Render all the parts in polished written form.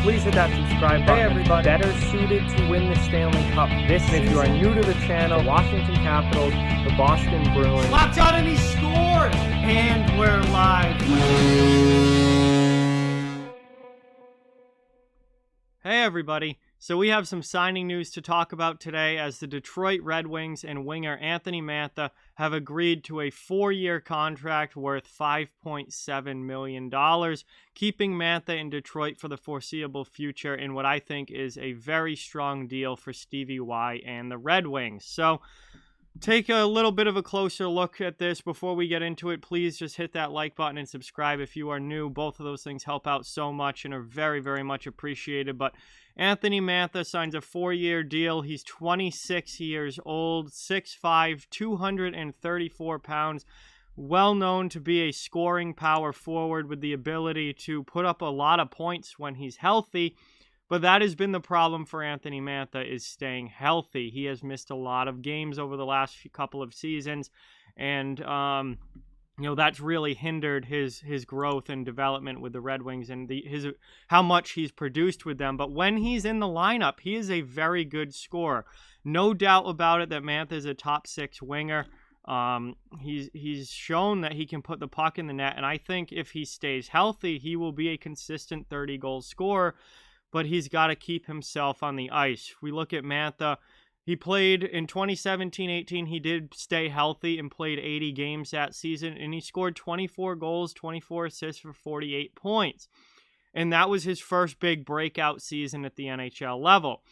please hit that subscribe button. Hey everybody, better suited to win the Stanley Cup this season. If you are new to the channel, Washington Capitals, the Boston Bruins. Locked on and he scored! And we're live. Hey everybody. So we have some signing news to talk about today as the Detroit Red Wings and winger Anthony Mantha have agreed to a 4-year contract worth $5.7 million, keeping Mantha in Detroit for the foreseeable future in what I think is a very strong deal for Stevie Y and the Red Wings. So take a little bit of a closer look at this. Before we get into it, please just hit that like button and subscribe if you are new. Both of those things help out so much and are very, very much appreciated. But Anthony Mantha signs a 4-year deal. He's 26 years old, 6'5", 234 pounds, well known to be a scoring power forward with the ability to put up a lot of points when he's healthy. But that has been the problem for Anthony Mantha, is staying healthy. He has missed a lot of games over the last couple of seasons, and that's really hindered his growth and development with the Red Wings and how much he's produced with them. But when he's in the lineup, he is a very good scorer. No doubt about it that Mantha is a top 6 winger. He's shown that he can put the puck in the net, and I think if he stays healthy, he will be a consistent 30-goal scorer. But he's got to keep himself on the ice. We look at Mantha. He played in 2017-18. He did stay healthy and played 80 games that season, and he scored 24 goals, 24 assists for 48 points. And that was his first big breakout season at the NHL level.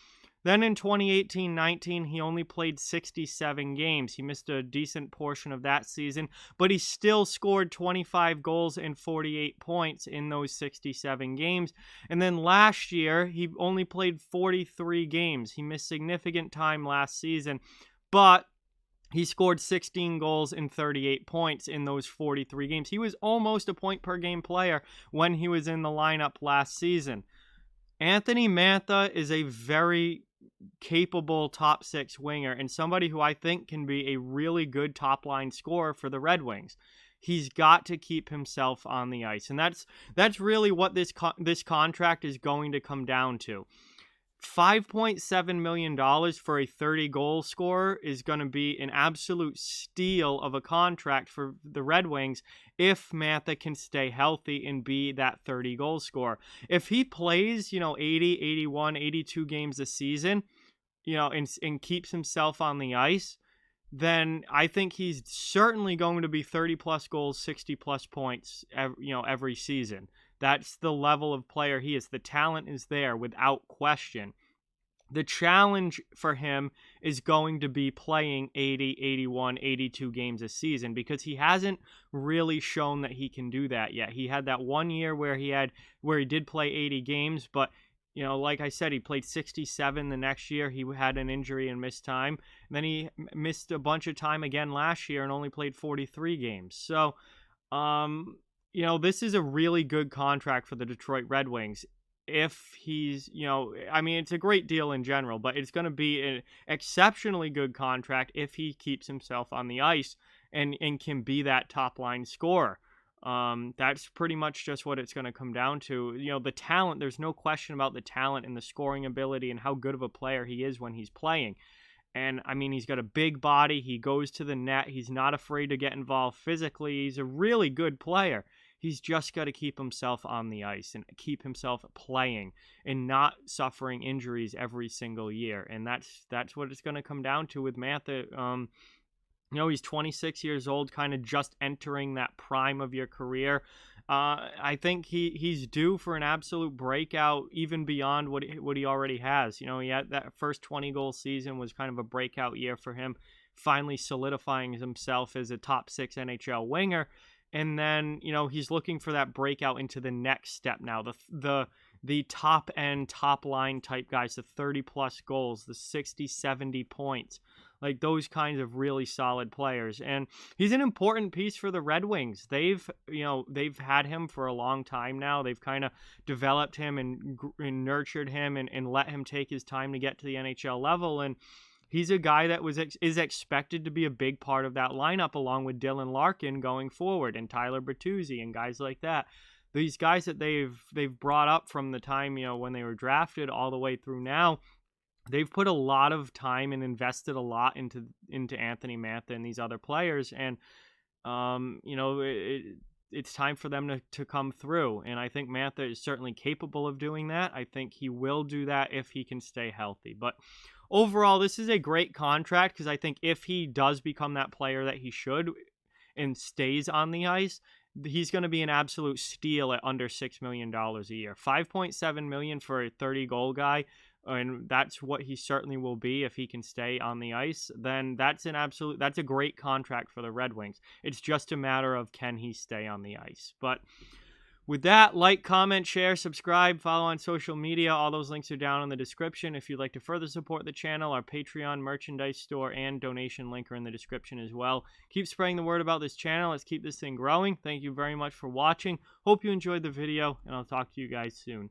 Then in 2018-19, he only played 67 games. He missed a decent portion of that season, but he still scored 25 goals and 48 points in those 67 games. And then last year, he only played 43 games. He missed significant time last season, but he scored 16 goals and 38 points in those 43 games. He was almost a point-per-game player when he was in the lineup last season. Anthony Mantha is a very capable top 6 winger and somebody who I think can be a really good top line scorer for the Red Wings. He's got to keep himself on the ice, and that's really what this contract is going to come down to. $5.7 million for a 30-goal scorer is going to be an absolute steal of a contract for the Red Wings if Mantha can stay healthy and be that 30-goal scorer. If he plays, 80, 81, 82 games a season, and keeps himself on the ice, then I think he's certainly going to be 30-plus goals, 60-plus points, every season. That's the level of player he is. The talent is there without question. The challenge for him is going to be playing 80, 81, 82 games a season because he hasn't really shown that he can do that yet. He had that 1 year where he did play 80 games, but like I said, he played 67 the next year. He had an injury and missed time. And then he missed a bunch of time again last year and only played 43 games. So, this is a really good contract for the Detroit Red Wings. If he's, it's a great deal in general, but it's going to be an exceptionally good contract if he keeps himself on the ice and can be that top line scorer. That's pretty much just what it's going to come down to. The talent, there's no question about the talent and the scoring ability and how good of a player he is when he's playing. And, he's got a big body. He goes to the net. He's not afraid to get involved physically. He's a really good player. He's just got to keep himself on the ice and keep himself playing and not suffering injuries every single year. And that's what it's going to come down to with Mantha. He's 26 years old, kind of just entering that prime of your career. I think he's due for an absolute breakout, even beyond what he already has. He had that first 20-goal season was kind of a breakout year for him, finally solidifying himself as a top 6 NHL winger. And then, he's looking for that breakout into the next step now. The top end, top line type guys, the 30-plus goals, the 60, 70 points, like those kinds of really solid players. And he's an important piece for the Red Wings. They've had him for a long time now. They've kind of developed him and nurtured him and let him take his time to get to the NHL level. And he's a guy that is expected to be a big part of that lineup along with Dylan Larkin going forward and Tyler Bertuzzi and guys like that. these guys that they've brought up from the time, when they were drafted all the way through now, they've put a lot of time and invested a lot into Anthony Mantha and these other players, and it's time for them to come through. And I think Mantha is certainly capable of doing that. I think he will do that if he can stay healthy. But overall, this is a great contract, because I think if he does become that player that he should and stays on the ice, he's going to be an absolute steal at under $6 million a year. $5.7 million for a 30-goal guy, and that's what he certainly will be if he can stay on the ice. Then that's a great contract for the Red Wings. It's just a matter of, can he stay on the ice? But with that, like, comment, share, subscribe, follow on social media. All those links are down in the description. If you'd like to further support the channel, our Patreon merchandise store and donation link are in the description as well. Keep spreading the word about this channel. Let's keep this thing growing. Thank you very much for watching. Hope you enjoyed the video, and I'll talk to you guys soon.